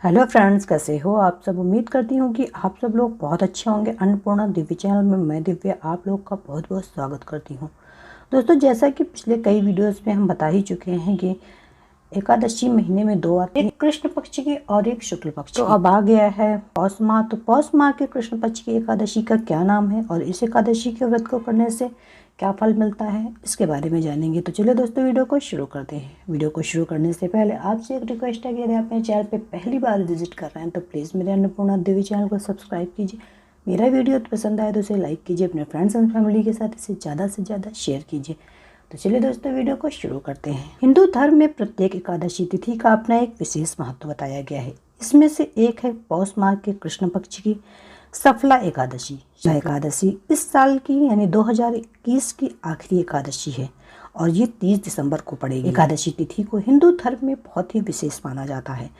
Hello friends, कैसे हो आप सब। उम्मीद करती हूँ कि आप सब लोग बहुत अच्छे होंगे। अन्नपूर्णा दिव्य चैनल में मैं दिव्या आप लोग का बहुत बहुत स्वागत करती हूँ। दोस्तों, जैसा कि पिछले कई वीडियोस में हम बता ही चुके हैं कि एकादशी महीने में दो आती है, एक कृष्ण पक्ष की और एक शुक्ल पक्ष की। तो अब आ गया है पौष माह। तो पौष माह के कृष्ण पक्ष की एकादशी का क्या नाम है और इस एकादशी के व्रत को करने से क्या फल मिलता है, इसके बारे में जानेंगे। तो चलिए दोस्तों, वीडियो को शुरू करते हैं। वीडियो को शुरू करने से पहले आपसे एक रिक्वेस्ट है कि यदि आप मेरे चैनल पे पहली बार विजिट कर रहे हैं तो प्लीज़ मेरे अन्नपूर्णा देवी चैनल को सब्सक्राइब कीजिए। मेरा वीडियो पसंद आए तो इसे लाइक कीजिए, अपने फ्रेंड्स एंड फैमिली के साथ इसे ज़्यादा से ज़्यादा शेयर कीजिए। तो चलिए दोस्तों, वीडियो को शुरू करते हैं। हिंदू धर्म में प्रत्येक एकादशी तिथि का अपना एक विशेष महत्व बताया गया है। इसमें से एक है पौष माह के कृष्ण पक्ष की सफला एकादशी। यह एकादशी इस साल की यानी 2021 की आखिरी एकादशी है और ये 30 दिसंबर को पड़ेगी। एकादशी तिथि को हिंदू धर्म में बहुत ही विशेष माना जाता है।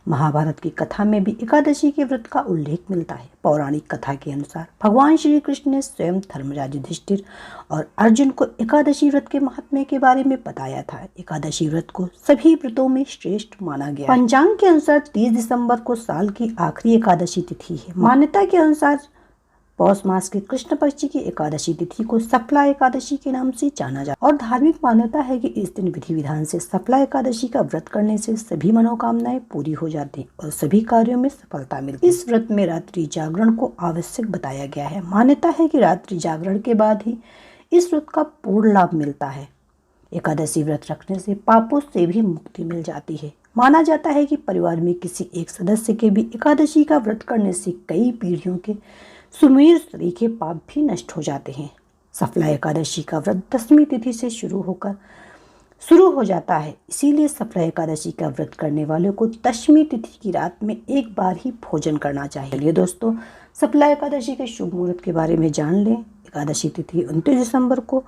महाभारत की कथा में भी एकादशी के व्रत का उल्लेख मिलता है। पौराणिक कथा के अनुसार भगवान श्री कृष्ण ने स्वयं धर्मराज युधिष्ठिर और अर्जुन को एकादशी व्रत के महात्म्य के बारे में बताया था। एकादशी व्रत को सभी व्रतों में श्रेष्ठ माना गया। पंचांग के अनुसार 30 दिसंबर को साल की आखिरी एकादशी तिथि है। मान्यता के अनुसार पौष मास के कृष्ण पक्ष की एकादशी तिथि को सफला एकादशी के नाम से जाना जाता है और धार्मिक मान्यता है कि इस दिन विधि विधान से सफला एकादशी का व्रत करने से सभी मनोकामनाएं पूरी हो जाती हैं और सभी कार्यों में सफलता मिलती है। इस व्रत में रात्रि जागरण को आवश्यक बताया गया है। मान्यता है कि रात्रि जागरण के बाद ही इस व्रत का पूर्ण लाभ मिलता है। एकादशी व्रत रखने से पापों से भी मुक्ति मिल जाती है। माना जाता है कि परिवार में किसी एक सदस्य के भी एकादशी का व्रत करने से कई पीढ़ियों के सुमेर तरीके पाप भी नष्ट हो जाते हैं। सफला एकादशी का व्रत 10वीं तिथि से शुरू हो जाता है। इसीलिए सफला एकादशी का व्रत करने वालों को 10वीं तिथि की रात में एक बार ही भोजन करना चाहिए। चलिए दोस्तों, सफला एकादशी के शुभ मुहूर्त के बारे में जान लें। एकादशी तिथि 29 दिसंबर को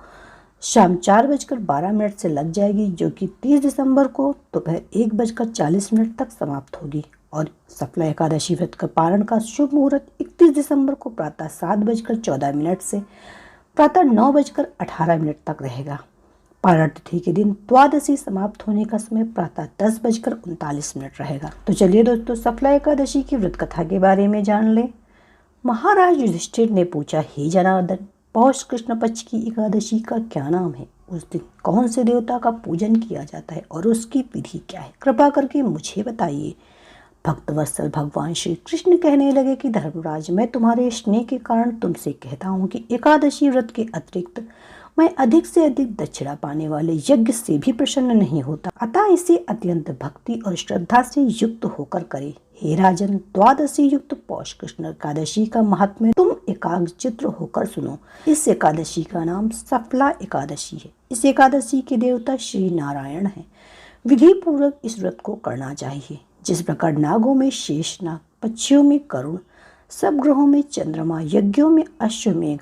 शाम 4:12 से लग जाएगी, जो कि 30 दिसंबर को दोपहर 1:40 तक समाप्त होगी। और सफला एकादशी व्रत का पारण का शुभ मुहूर्त 31 दिसंबर को प्रातः 7:14 से प्रातः 9:18 तक रहेगा। पारण तिथि के दिन द्वादशी समाप्त होने का समय प्रातः 10:39 रहेगा। तो चलिए दोस्तों, सफला एकादशी की व्रत कथा के बारे में जान लें। महाराज युधिष्ठिर ने पूछा, हे जनार्दन, पौष कृष्ण पक्ष की एकादशी का क्या नाम है? उस दिन कौन से देवता का पूजन किया जाता है और उसकी विधि क्या है? कृपा करके मुझे बताइए। भक्तवत्सल भगवान श्री कृष्ण कहने लगे कि धर्मराज, मैं तुम्हारे स्नेह के कारण तुमसे कहता हूँ कि एकादशी व्रत के अतिरिक्त मैं अधिक से अधिक दक्षिणा पाने वाले यज्ञ से भी प्रसन्न नहीं होता। अतः इसे अत्यंत भक्ति और श्रद्धा से युक्त होकर करे। हे राजन, द्वादशी युक्त पौष कृष्ण एकादशी का महात्म्य तुम एकाग्रचित्त होकर सुनो। इस एकादशी का नाम सफला एकादशी है। इस एकादशी के देवता श्री नारायण है। विधि पूर्वक इस व्रत को करना चाहिए। जिस प्रकार नागों में शेषनाग, पक्षियों में करुण, सब ग्रहों में चंद्रमा, यज्ञों में अश्वमेघ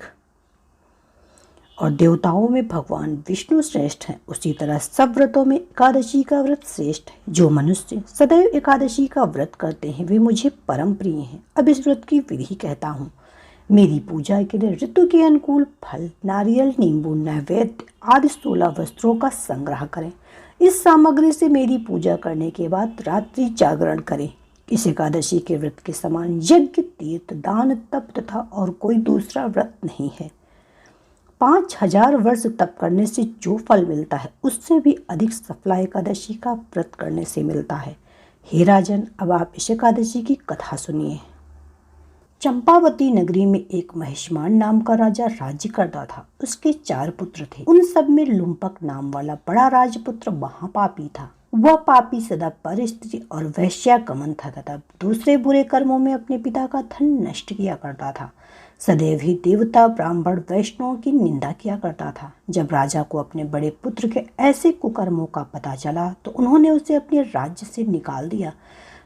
और देवताओं में भगवान विष्णु श्रेष्ठ हैं, उसी तरह सब व्रतों में एकादशी का व्रत श्रेष्ठ है। जो मनुष्य सदैव एकादशी का व्रत करते हैं वे मुझे परम प्रिय हैं। अब इस व्रत की विधि कहता हूँ। मेरी पूजा के लिए ऋतु के अनुकूल फल, नारियल, नींबू, नैवेद्य आदि 16 वस्त्रों का संग्रह करें। इस सामग्री से मेरी पूजा करने के बाद रात्रि जागरण करें। इस एकादशी के व्रत के समान यज्ञ, तीर्थ, दान, तप तथा और कोई दूसरा व्रत नहीं है। 5000 वर्ष तप करने से जो फल मिलता है उससे भी अधिक सफला एकादशी का व्रत करने से मिलता है। हे राजन, अब आप इस एकादशी की कथा सुनिए। चंपावती नगरी में एक महिष्मान नाम का राजा राज्य करता था। उसके 4 पुत्र थे। उन सब में लुम्पक नाम वाला बड़ा राजपुत्र महापापी था। वह पापी सदा पर स्त्री और वैश्यागमन था तथा दूसरे बुरे कर्मों में अपने पिता का धन नष्ट किया करता था। सदैव ही देवता, ब्राह्मण, वैष्णवों की निंदा किया करता था। जब राजा को अपने बड़े पुत्र के ऐसे कुकर्मों का पता चला तो उन्होंने उसे अपने राज्य से निकाल दिया।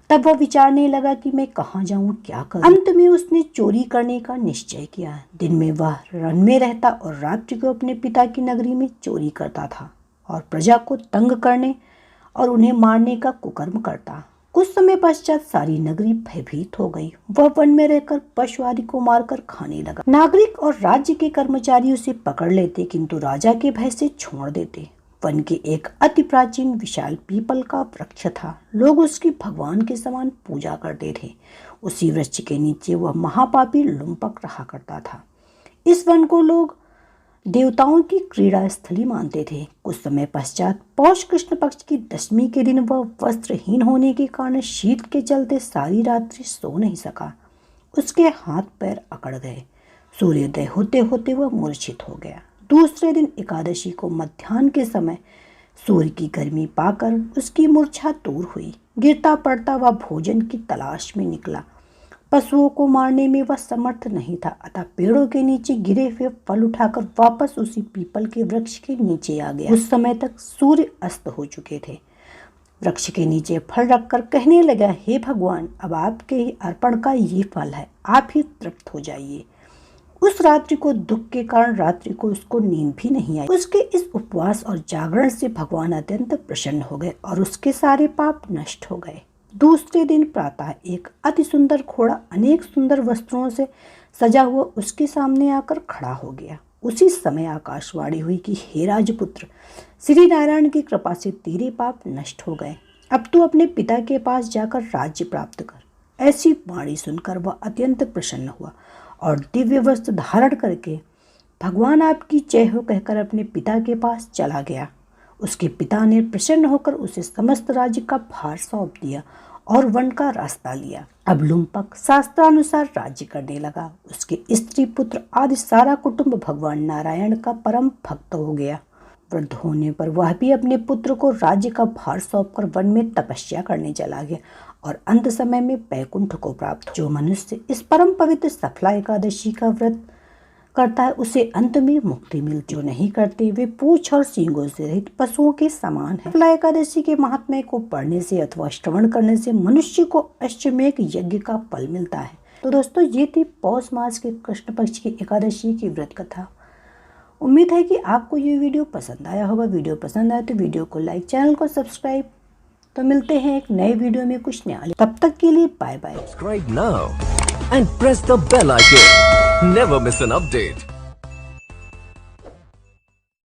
तब वह विचारने लगा कि मैं कहाँ जाऊँ, क्या करूँ। अंत में उसने चोरी करने का निश्चय किया। दिन में वह रण में रहता और रात्रि को अपने पिता की नगरी में चोरी करता था और प्रजा को तंग करने और उन्हें मारने का कुकर्म करता। कुछ समय पश्चात सारी नगरी भयभीत हो गई। वह वन में रहकर पशु आदि को मारकर खाने लगा। नागरिक और राज्य के कर्मचारी उसे पकड़ लेते किंतु राजा के भय से छोड़ देते। वन के एक अति प्राचीन विशाल पीपल का वृक्ष था। लोग उसकी भगवान के समान पूजा करते थे। उसी वृक्ष के नीचे वह महापापी लुम्पक रहा करता था। इस वन को लोग देवताओं की क्रीड़ा स्थली मानते थे। कुछ समय पश्चात पौष कृष्ण पक्ष की दशमी के दिन वह वस्त्रहीन होने के कारण शीत के चलते सारी रात्रि सो नहीं सका। उसके हाथ पैर अकड़ गए। सूर्योदय होते होते वह मूर्छित हो गया। दूसरे दिन एकादशी को मध्याह्न के समय सूर्य की गर्मी पाकर उसकी मूर्छा दूर हुई। गिरता पड़ता वह भोजन की तलाश में निकला। पशुओं को मारने में वह समर्थ नहीं था, अतः पेड़ों के नीचे गिरे हुए फल उठाकर वापस उसी पीपल के वृक्ष के नीचे आ गया। उस समय तक सूर्य अस्त हो चुके थे। वृक्ष के नीचे फल रखकर कहने लगा, हे भगवान, अब आपके ही अर्पण का ये फल है, आप ही तृप्त हो जाइए। उस रात्रि को दुख के कारण रात्रि को उसको नींद भी नहीं आई। उसके इस उपवास और जागरण से भगवान अत्यंत प्रसन्न हो गए और उसके सारे पाप नष्ट हो गए। दूसरे दिन प्रातः एक अति सुंदर घोड़ा अनेक सुंदर वस्त्रों से सजा हुआ उसके सामने आकर खड़ा हो गया। उसी समय आकाशवाणी हुई कि हे राजपुत्र, श्री नारायण की कृपा से तेरे पाप नष्ट हो गए। अब तू अपने पिता के पास जाकर राज्य प्राप्त कर। ऐसी वाणी सुनकर वह अत्यंत प्रसन्न हुआ और दिव्य वस्त्र धारण करके भगवान आपकी जय हो कहकर अपने पिता के पास चला गया। उसके पिता ने प्रसन्न होकर उसे समस्त राज्य का भार सौंप दिया और वन का रास्ता लिया। अब लुम्पक शास्त्रानुसार राज्य करने लगा। उसके स्त्री पुत्र आदि सारा कुटुंब भगवान नारायण का परम भक्त हो गया। वृद्ध होने पर वह भी अपने पुत्र को राज्य का भार सौंपकर वन में तपस्या करने चला गया और अंत समय में बैकुंठ को प्राप्त। जो मनुष्य इस परम पवित्र सफला एकादशी का व्रत करता है उसे अंत में मुक्ति मिलती। जो नहीं करते वे पूंछ और सींगों से रहित पशुओं के समान है। सफला एकादशी के महात्म्य को पढ़ने से अथवा श्रवण करने से मनुष्य को अश्वमेध यज्ञ का फल मिलता है। तो दोस्तों, ये थी पौष मास के कृष्ण पक्ष की एकादशी की व्रत कथा। उम्मीद है कि आपको ये वीडियो पसंद आया होगा। वीडियो पसंद आया तो वीडियो को लाइक, चैनल को सब्सक्राइब। तो मिलते हैं एक नए वीडियो में कुछ नया। तब तक के लिए bye bye. Subscribe now and press the bell icon. Never miss an update.